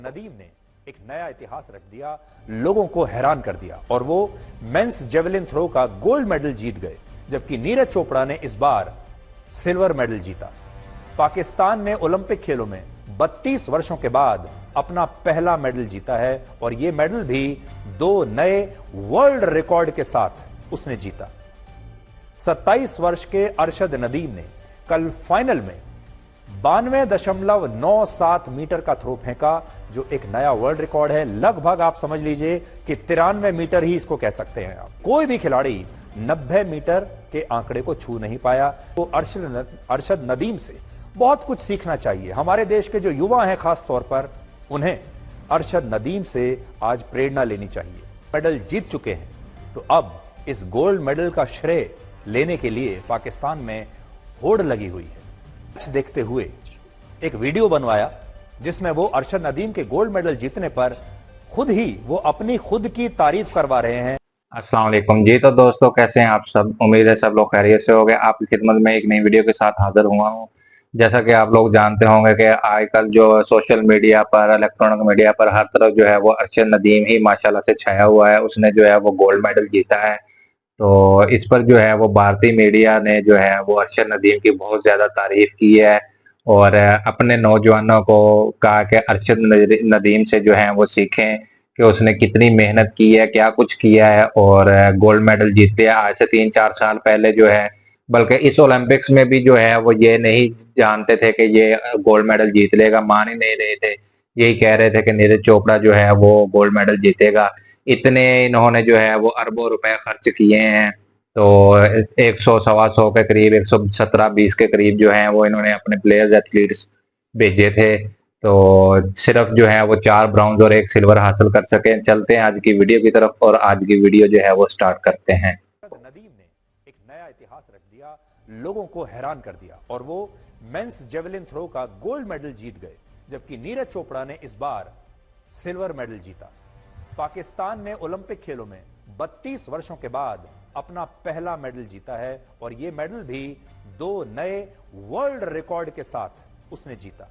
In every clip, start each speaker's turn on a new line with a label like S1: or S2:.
S1: नदीम ने एक नया इतिहास रच दिया, लोगों को हैरान कर दिया और वो मेंस जेवलिन थ्रो का गोल्ड मेडल जीत गए, जबकि नीरज चोपड़ा ने इस बार सिल्वर मेडल जीता। पाकिस्तान ने ओलंपिक खेलों में 32 वर्षों के बाद अपना पहला मेडल जीता है और यह मेडल भी 2 नए वर्ल्ड रिकॉर्ड के साथ उसने जीता। 27 वर्ष के अरशद नदीम ने कल फाइनल में 92.97 मीटर का थ्रो फेंका, जो एक नया वर्ल्ड रिकॉर्ड है। लगभग आप समझ लीजिए कि 93 मीटर ही इसको कह सकते हैं आप। कोई भी खिलाड़ी 90 मीटर के आंकड़े को छू नहीं पाया। तो अरशद नदीम से बहुत कुछ सीखना चाहिए। हमारे देश के जो युवा हैं खास तौर पर, उन्हें अरशद नदीम से आज प्रेरणा लेनी चाहिए। मेडल जीत चुके हैं, तो अब इस गोल्ड मेडल का श्रेय लेने के लिए पाकिस्तान में होड़ लगी हुई है। देखते हुए एक वीडियो बनवाया जिसमें वो अरशद नदीम के गोल्ड मेडल जीतने पर वो अपनी खुद की तारीफ करवा रहे हैं।
S2: अस्सलाम वालेकुम जी। तो दोस्तों, कैसे हैं आप सब? उम्मीद है सब लोग खैरियत से होंगे। आपकी खिदमत में एक नई वीडियो के साथ हाजिर हुआ हूं। जैसा कि आप लोग जानते होंगे कि आजकल जो सोशल मीडिया पर, इलेक्ट्रॉनिक मीडिया पर हर तरफ जो है वो अरशद नदीम ही माशाल्लाह से छाया हुआ है। उसने जो है वो गोल्ड मेडल जीता है। तो इस पर जो है वो भारतीय मीडिया ने जो है वो अरशद नदीम की बहुत ज्यादा तारीफ की है और अपने नौजवानों को कहा कि अरशद नदीम से जो है वो सीखें कि उसने कितनी मेहनत की है, क्या कुछ किया है और गोल्ड मेडल जीते हैं। आज से 3-4 साल पहले जो है, बल्कि इस ओलंपिक्स में भी जो है वो ये नहीं जानते थे कि ये गोल्ड मेडल जीत लेगा, मान ही नहीं रहे थे। यही कह रहे थे कि नीरज चोपड़ा जो है वो गोल्ड मेडल जीतेगा। इतने इन्होंने जो है वो अरबों रुपए खर्च किए हैं। तो 100 सवा सौ के करीब, 117-20 के करीब जो है वो इन्होंने अपने प्लेयर्स एथलीट्स भेजे थे। तो सिर्फ जो है वो 4 ब्राउन्ज और 1 सिल्वर हासिल कर सके। चलते हैं आज की वीडियो की तरफ और आज की वीडियो जो है वो स्टार्ट करते हैं।
S1: नदीम ने एक नया इतिहास रच दिया, लोगों को हैरान कर दिया और वो मेंस जेवलिन थ्रो का गोल्ड मेडल जीत गए, जबकि नीरज चोपड़ा ने इस बार सिल्वर मेडल जीता। पाकिस्तान ने ओलंपिक खेलों में 32 वर्षों के बाद अपना पहला मेडल जीता है और यह मेडल भी 2 नए वर्ल्ड रिकॉर्ड के साथ उसने जीता।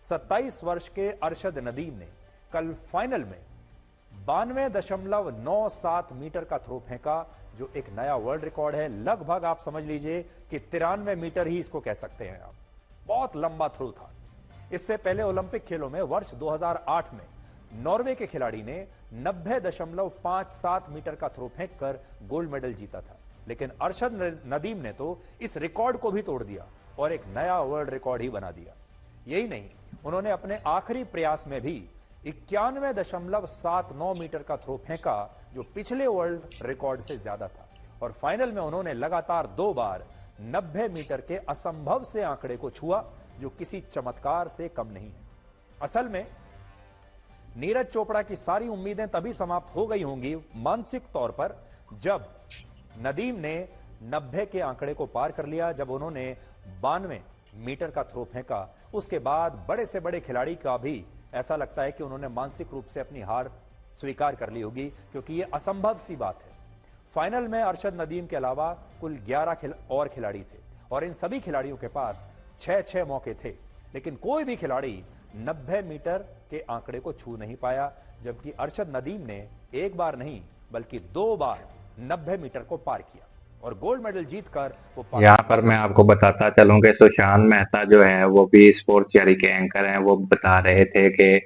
S1: 27 वर्ष के अरशद नदीम ने कल फाइनल में 92.97 मीटर का थ्रो फेंका, जो एक नया वर्ल्ड रिकॉर्ड है। लगभग आप समझ लीजिए कि 93 मीटर ही इसको कह सकते हैं आप। बहुत लंबा थ्रो था। इससे पहले ओलंपिक खेलों में वर्ष 2008 में नॉर्वे के खिलाड़ी ने 90.57 मीटर का थ्रो फेंककर गोल्ड मेडल जीता था, लेकिन अरशद नदीम ने तो इस रिकॉर्ड को भी तोड़ दिया और एक नया वर्ल्ड रिकॉर्ड ही बना दिया। यही नहीं, उन्होंने अपने आखिरी प्रयास में भी 91.79 मीटर का थ्रो फेंका, जो पिछले वर्ल्ड रिकॉर्ड से ज्यादा था। और फाइनल में उन्होंने लगातार 2 बार 90 मीटर के असंभव से आंकड़े को छुआ, जो किसी चमत्कार से कम नहीं है। असल में नीरज चोपड़ा की सारी उम्मीदें तभी समाप्त हो गई होंगी मानसिक तौर पर, जब नदीम ने 90 के आंकड़े को पार कर लिया, जब उन्होंने 92 मीटर का थ्रो फेंका। उसके बाद बड़े से बड़े खिलाड़ी का भी ऐसा लगता है कि उन्होंने मानसिक रूप से अपनी हार स्वीकार कर ली होगी, क्योंकि यह असंभव सी बात है। फाइनल में अरशद नदीम के अलावा कुल 11 और खिलाड़ी थे और इन सभी खिलाड़ियों के पास 6-6 मौके थे, लेकिन कोई भी खिलाड़ी 90 मीटर के आंकड़े को छू नहीं पाया, जबकि अरशद नदीम ने एक बार नहीं बल्कि 2 बार 90 मीटर को पार किया और गोल्ड मेडल जीतकर वो।
S2: यहाँ पर मैं आपको बताता चलूं कि सुशांत मेहता जो है वो भी स्पोर्ट्स चैनल के एंकर हैं। वो बता रहे थे कि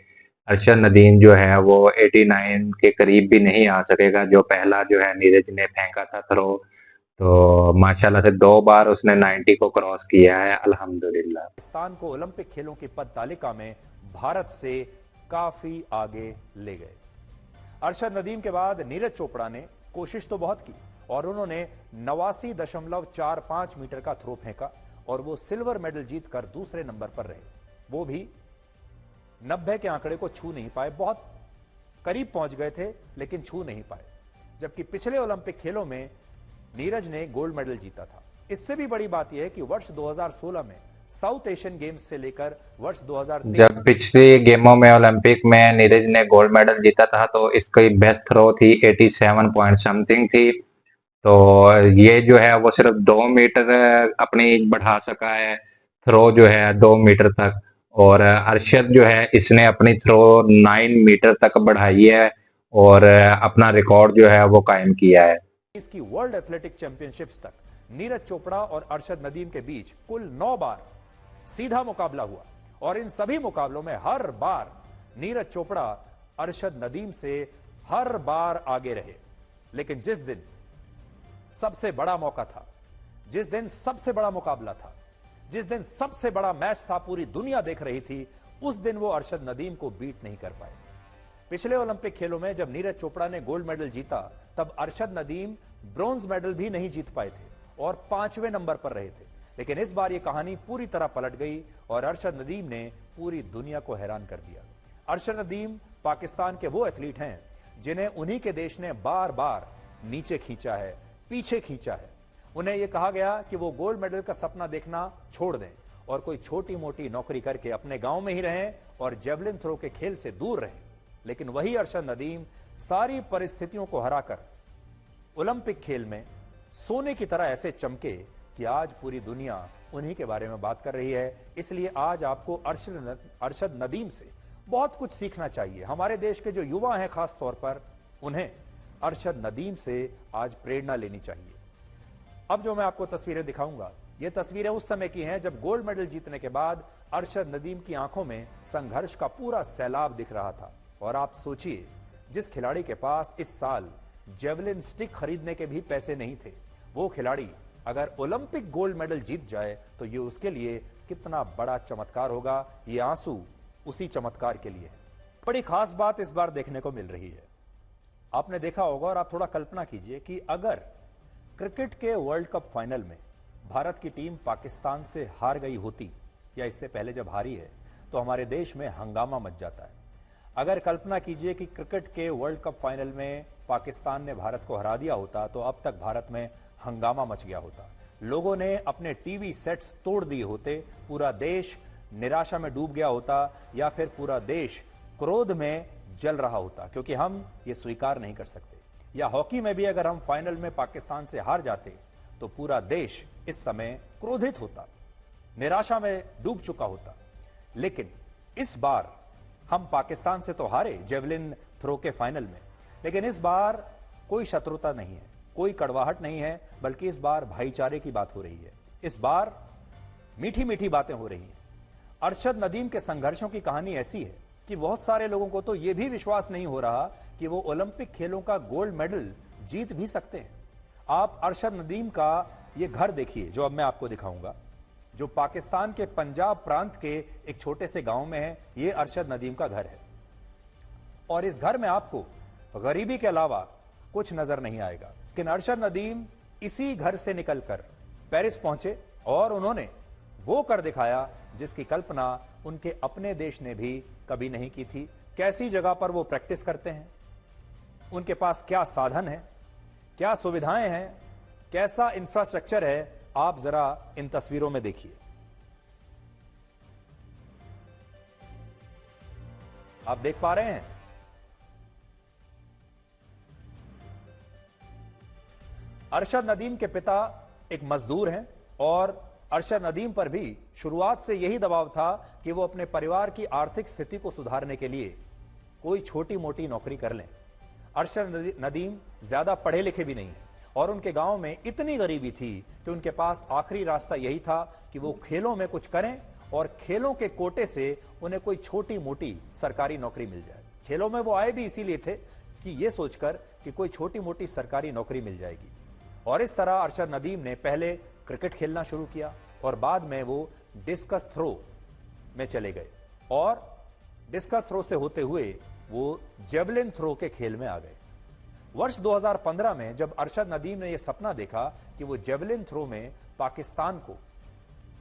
S2: अरशद नदीम जो है वो 89 के करीब भी नहीं आ सकेगा, जो पहला जो है नीरज ने फेंका था थ्रो। तो माशाल्लाह से 2 बार उसने 90 को क्रॉस किया है, अल्हम्दुलिल्लाह।
S1: पाकिस्तान को ओलंपिक खेलों की पद तालिका में भारत से काफी आगे ले गए। अरशद नदीम के बाद नीरज चोपड़ा ने कोशिश तो बहुत की और उन्होंने 89.45 मीटर का थ्रो फेंका और वो सिल्वर मेडल जीतकर दूसरे नंबर पर रहे। वो भी 90 के आंकड़े को छू नहीं पाए, बहुत करीब पहुंच गए थे लेकिन छू नहीं पाए, जबकि पिछले ओलंपिक खेलों में नीरज ने गोल्ड मेडल जीता था। इससे भी बड़ी बात यह है कि वर्ष 2016 में साउथ एशियन गेम्स से लेकर वर्ष 2023
S2: जब पिछले गेमों में ओलंपिक में नीरज ने गोल्ड मेडल जीता था तो इसकी बेस्ट थ्रो थी 87 पॉइंट समथिंग थी। तो ये जो है वो सिर्फ 2 मीटर अपनी बढ़ा सका है थ्रो जो है 2 मीटर तक, और अरशद जो है इसने अपनी थ्रो 9 मीटर तक बढ़ाई है और अपना रिकॉर्ड जो है वो कायम किया है।
S1: इसकी वर्ल्ड एथलेटिक चैंपियनशिप्स तक नीरज चोपड़ा और अरशद नदीम के बीच कुल 9 बार सीधा मुकाबला हुआ और इन सभी मुकाबलों में हर बार नीरज चोपड़ा अरशद नदीम से हर बार आगे रहे। लेकिन जिस दिन सबसे बड़ा मौका था, जिस दिन सबसे बड़ा मुकाबला था, जिस दिन सबसे बड़ा मैच था, पूरी दुनिया देख रही थी, उस दिन वो अरशद नदीम को बीट नहीं कर पाए। पिछले ओलंपिक खेलों में जब नीरज चोपड़ा ने गोल्ड मेडल जीता तब अरशद नदीम ब्रॉन्ज मेडल भी नहीं जीत पाए थे और 5वें नंबर पर रहे थे। लेकिन इस बार यह कहानी पूरी तरह पलट गई और अरशद नदीम ने पूरी दुनिया को हैरान कर दिया। अरशद नदीम पाकिस्तान के वो एथलीट हैं जिन्हें उन्हीं के देश ने बार बार नीचे खींचा है, पीछे खींचा है। उन्हें यह कहा गया कि वो गोल्ड मेडल का सपना देखना छोड़ दें और कोई छोटी मोटी नौकरी करके अपने गांव में ही रहें और जेवलिन थ्रो के खेल से दूर रहें। लेकिन वही अरशद नदीम सारी परिस्थितियों को हराकर ओलंपिक खेल में सोने की तरह ऐसे चमके कि आज पूरी दुनिया उन्हीं के बारे में बात कर रही है। इसलिए आज आपको अरशद नदीम से बहुत कुछ सीखना चाहिए। हमारे देश के जो युवा हैं खास तौर पर, उन्हें अरशद नदीम से आज प्रेरणा लेनी चाहिए। अब जो मैं आपको तस्वीरें दिखाऊंगा, ये तस्वीरें उस समय की हैं जब गोल्ड मेडल जीतने के बाद अरशद नदीम की आंखों में संघर्ष का पूरा सैलाब दिख रहा था। और आप सोचिए, जिस खिलाड़ी के पास इस साल जेवलिन स्टिक खरीदने के भी पैसे नहीं थे, वो खिलाड़ी अगर ओलंपिक गोल्ड मेडल जीत जाए तो ये उसके लिए कितना बड़ा चमत्कार होगा। ये आंसू उसी चमत्कार के लिए है। बड़ी खास बात इस बार देखने को मिल रही है। आपने देखा होगा और आप थोड़ा कल्पना कीजिए कि अगर क्रिकेट के वर्ल्ड कप फाइनल में भारत की टीम पाकिस्तान से हार गई होती या इससे पहले जब हारी है तो हमारे देश में हंगामा मच जाता है। अगर कल्पना कीजिए कि क्रिकेट के वर्ल्ड कप फाइनल में पाकिस्तान ने भारत को हरा दिया होता तो अब तक भारत में हंगामा मच गया होता, लोगों ने अपने टीवी सेट्स तोड़ दिए होते, पूरा देश निराशा में डूब गया होता या फिर पूरा देश क्रोध में जल रहा होता, क्योंकि हम ये स्वीकार नहीं कर सकते। या हॉकी में भी अगर हम फाइनल में पाकिस्तान से हार जाते तो पूरा देश इस समय क्रोधित होता, निराशा में डूब चुका होता। लेकिन इस बार हम पाकिस्तान से तो हारे जेवलिन थ्रो के फाइनल में, लेकिन इस बार कोई शत्रुता नहीं है, कोई कड़वाहट नहीं है, बल्कि इस बार भाईचारे की बात हो रही है। इस बार मीठी मीठी बातें हो रही हैं। अरशद नदीम के संघर्षों की कहानी ऐसी है कि बहुत सारे लोगों को तो यह भी विश्वास नहीं हो रहा कि वो ओलंपिक खेलों का गोल्ड मेडल जीत भी सकते हैं। आप अरशद नदीम का ये घर देखिए जो अब मैं आपको दिखाऊंगा, जो पाकिस्तान के पंजाब प्रांत के एक छोटे से गांव में है। ये अरशद नदीम का घर है और इस घर में आपको गरीबी के अलावा कुछ नजर नहीं आएगा। लेकिन अरशद नदीम इसी घर से निकलकर पेरिस पहुंचे और उन्होंने वो कर दिखाया जिसकी कल्पना उनके अपने देश ने भी कभी नहीं की थी। कैसी जगह पर वो प्रैक्टिस करते हैं, उनके पास क्या साधन है, क्या सुविधाएं हैं, कैसा इंफ्रास्ट्रक्चर है, आप जरा इन तस्वीरों में देखिए। आप देख पा रहे हैं अरशद नदीम के पिता एक मजदूर हैं और अरशद नदीम पर भी शुरुआत से यही दबाव था कि वो अपने परिवार की आर्थिक स्थिति को सुधारने के लिए कोई छोटी मोटी नौकरी कर लें। अरशद नदीम ज्यादा पढ़े लिखे भी नहीं है और उनके गांव में इतनी गरीबी थी कि उनके पास आखिरी रास्ता यही था कि वो खेलों में कुछ करें और खेलों के कोटे से उन्हें कोई छोटी मोटी सरकारी नौकरी मिल जाए। खेलों में वो आए भी इसीलिए थे कि ये सोचकर कि कोई छोटी मोटी सरकारी नौकरी मिल जाएगी। और इस तरह अरशद नदीम ने पहले क्रिकेट खेलना शुरू किया और बाद में वो डिस्कस थ्रो में चले गए और डिस्कस थ्रो से होते हुए वो जेवलिन थ्रो के खेल में आ गए। वर्ष 2015 में जब अरशद नदीम ने यह सपना देखा कि वो जेवलिन थ्रो में पाकिस्तान को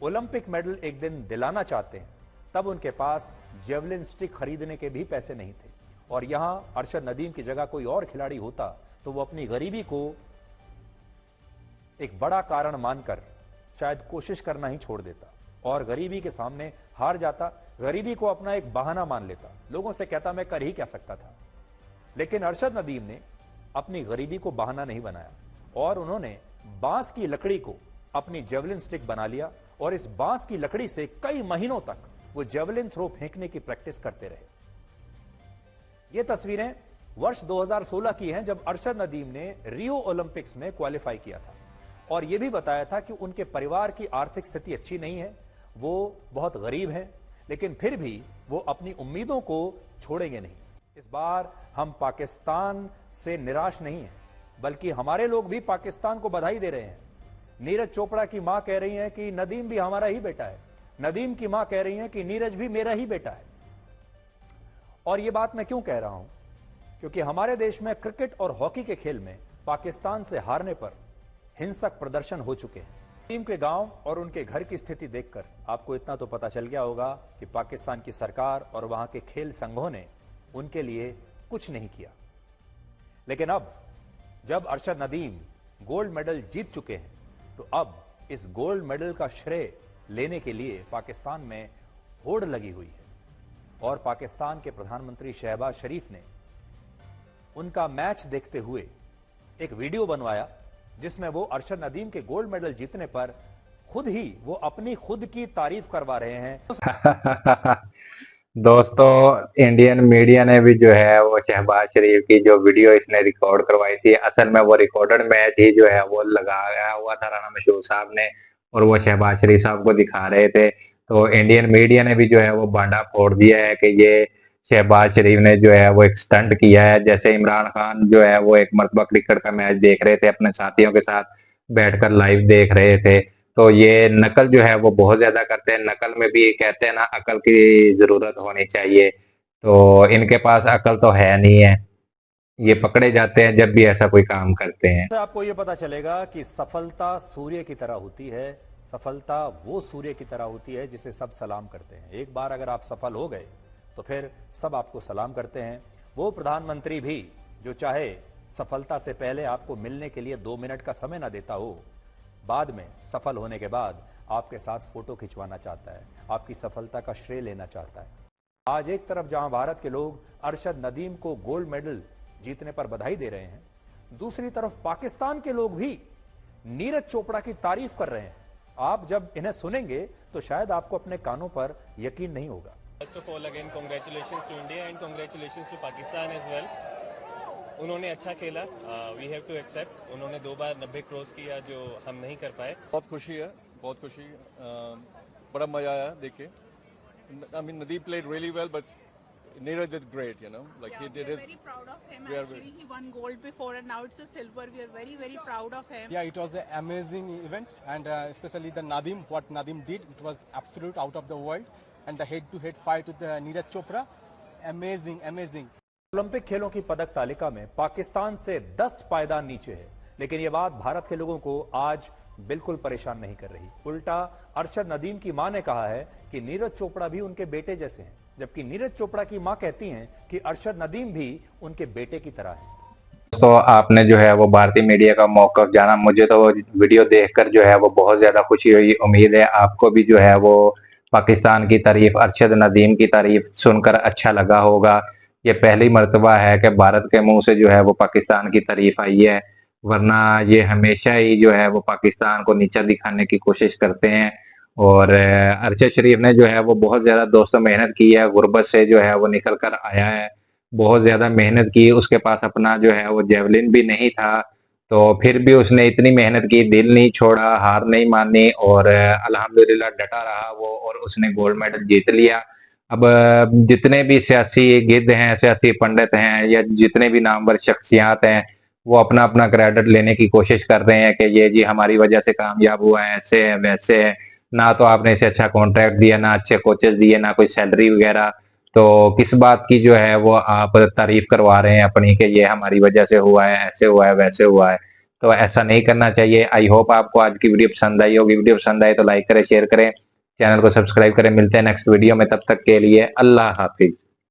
S1: ओलंपिक मेडल एक दिन दिलाना चाहते हैं, तब उनके पास जेवलिन स्टिक खरीदने के भी पैसे नहीं थे। और यहां अरशद नदीम की जगह कोई और खिलाड़ी होता तो वो अपनी गरीबी को एक बड़ा कारण मानकर शायद कोशिश करना ही छोड़ देता और गरीबी के सामने हार जाता, गरीबी को अपना एक बहाना मान लेता, लोगों से कहता मैं कर ही क्या सकता था। लेकिन अरशद नदीम ने अपनी गरीबी को बहाना नहीं बनाया और उन्होंने बांस की लकड़ी को अपनी जेवलिन स्टिक बना लिया और इस बांस की लकड़ी से कई महीनों तक वो जेवलिन थ्रो फेंकने की प्रैक्टिस करते रहे। ये तस्वीरें वर्ष 2016 की हैं, जब अरशद नदीम ने रियो ओलंपिक्स में क्वालिफाई किया था और यह भी बताया था कि उनके परिवार की आर्थिक स्थिति अच्छी नहीं है, वो बहुत गरीब हैं, लेकिन फिर भी वो अपनी उम्मीदों को छोड़ेंगे नहीं। इस बार हम पाकिस्तान से निराश नहीं हैं, बल्कि हमारे लोग भी पाकिस्तान को बधाई दे रहे हैं। नीरज चोपड़ा की मां कह रही हैं कि नदीम भी हमारा ही बेटा है, नदीम की मां कह रही हैं कि नीरज भी मेरा ही बेटा है। और यह बात मैं क्यों कह रहा हूं? क्योंकि हमारे देश में क्रिकेट और हॉकी के खेल में पाकिस्तान से हारने पर हिंसक प्रदर्शन हो चुके हैं। टीम के गांव और उनके घर की स्थिति देखकर आपको इतना तो पता चल गया होगा कि पाकिस्तान की सरकार और वहां के खेल संघों ने उनके लिए कुछ नहीं किया। लेकिन अब जब अरशद नदीम गोल्ड मेडल जीत चुके हैं, तो अब इस गोल्ड मेडल का श्रेय लेने के लिए पाकिस्तान में होड़ लगी हुई है और पाकिस्तान के प्रधानमंत्री शहबाज शरीफ ने उनका मैच देखते हुए एक वीडियो बनवाया, जिसमें वो अरशद नदीम के गोल्ड मेडल जीतने पर खुद ही वो अपनी खुद की तारीफ करवा रहे हैं।
S2: दोस्तों, इंडियन मीडिया ने भी जो है वो शहबाज शरीफ की जो वीडियो इसने रिकॉर्ड करवाई थी, असल में वो रिकॉर्डेड मैच ही जो है वो लगाया हुआ था राना मशहूर साहब ने और वो शहबाज शरीफ साहब को दिखा रहे थे। तो इंडियन मीडिया ने भी जो है वो बांडा फोड़ दिया है कि ये शहबाज शरीफ ने जो है वो एक स्टंट किया है। जैसे इमरान खान जो है वो एक मरतबा क्रिकेट का मैच देख रहे थे, अपने साथियों के साथ बैठकर लाइव देख रहे थे, तो ये नकल जो है वो बहुत ज्यादा करते हैं। नकल में भी कहते हैं ना, अकल की जरूरत होनी चाहिए, तो इनके पास अकल तो है नहीं है, ये पकड़े जाते हैं जब भी ऐसा कोई काम करते हैं।
S1: तो आपको ये पता चलेगा कि सफलता सूर्य की तरह होती है। सफलता वो सूर्य की तरह होती है जिसे सब सलाम करते हैं। एक बार अगर आप सफल हो गए तो फिर सब आपको सलाम करते हैं। वो प्रधानमंत्री भी जो चाहे सफलता से पहले आपको मिलने के लिए 2 मिनट का समय ना देता हो, बाद में सफल होने के बाद आपके साथ फोटो खिंचवाना चाहता है, आपकी सफलता का श्रेय लेना चाहता है। आज एक तरफ जहां भारत के लोग अरशद नदीम को गोल्ड मेडल जीतने पर बधाई दे रहे हैं, दूसरी तरफ पाकिस्तान के लोग भी नीरज चोपड़ा की तारीफ कर रहे हैं। आप जब इन्हें सुनेंगे तो शायद आपको अपने कानों पर यकीन नहीं होगा।
S3: First of all again congratulations to India and congratulations to Pakistan as well. उन्होंने अच्छा खेला, वी हैव टू एक्सेप्ट। उन्होंने 2 बार 90 क्रॉस किया जो हम नहीं कर पाए।
S4: बहुत खुशी है, बहुत खुशी, बड़ा मजा आया देख के। I mean, Nadeem played really well, but Neeraj did great, you know. Like
S5: yeah,
S4: he did
S5: we are
S4: his.
S5: very proud of him.
S4: we are
S5: Actually, he won gold before, and now it's a silver. We are very, very proud of him.
S6: Yeah, it was an amazing event, and especially the Nadeem, what Nadeem did, it was absolute out of the world. And the head-to-head fight with Neeraj Chopra, amazing, amazing.
S1: Olympic खेलों की पदक तालिका में पाकिस्तान से 10 पायदान नीचे है, लेकिन यह बात भारत के लोगों को आज बिल्कुल परेशान नहीं कर रही। उल्टा अरशद नदीम की मां ने कहा है कि नीरज चोपड़ा भी उनके बेटे जैसे हैं, जबकि नीरज चोपड़ा की मां कहती हैं कि अरशद नदीम भी उनके बेटे की तरह है।
S2: तो आपने जो है वो भारतीय मीडिया का मौक़िफ़ जाना, मुझे तो वो वीडियो देखकर जो है वो बहुत ज्यादा खुशी हुई। उम्मीद है आपको भी जो है वो पाकिस्तान की तारीफ, अरशद नदीम की तारीफ सुनकर अच्छा लगा होगा। ये पहली मर्तबा है कि भारत के मुंह से जो है वो पाकिस्तान की तारीफ आई है, वरना ये हमेशा ही जो है वो पाकिस्तान को नीचा दिखाने की कोशिश करते हैं। और अरशद शरीफ ने जो है वो बहुत ज्यादा दोस्तों मेहनत की है, गुर्बत से जो है वो निकल कर आया है, बहुत ज्यादा मेहनत की। उसके पास अपना जो है वो जेवलिन भी नहीं था, तो फिर भी उसने इतनी मेहनत की, दिल नहीं छोड़ा, हार नहीं मानी और अल्हम्दुलिल्लाह डटा रहा वो, और उसने गोल्ड मेडल जीत लिया। अब जितने भी सियासी गिद्ध हैं, सियासी पंडित हैं, या जितने भी नामवर शख्सियात हैं, वो अपना अपना क्रेडिट लेने की कोशिश कर रहे हैं कि ये जी हमारी वजह से कामयाब हुआ है, ऐसे है वैसे है। ना तो आपने इसे अच्छा कॉन्ट्रैक्ट दिया, ना अच्छे कोचेस दिए, ना कोई सैलरी वगैरह, तो किस बात की जो है वो आप तारीफ करवा रहे हैं अपनी कि ये हमारी वजह से हुआ है, ऐसे हुआ है, वैसे हुआ है। तो ऐसा नहीं करना चाहिए। आई होप आपको आज की वीडियो पसंद आई होगी। वीडियो पसंद आई तो लाइक करें, शेयर करें, चैनल को सब्सक्राइब करें। मिलते हैं नेक्स्ट वीडियो में, तब तक के लिए अल्लाह हाफिज।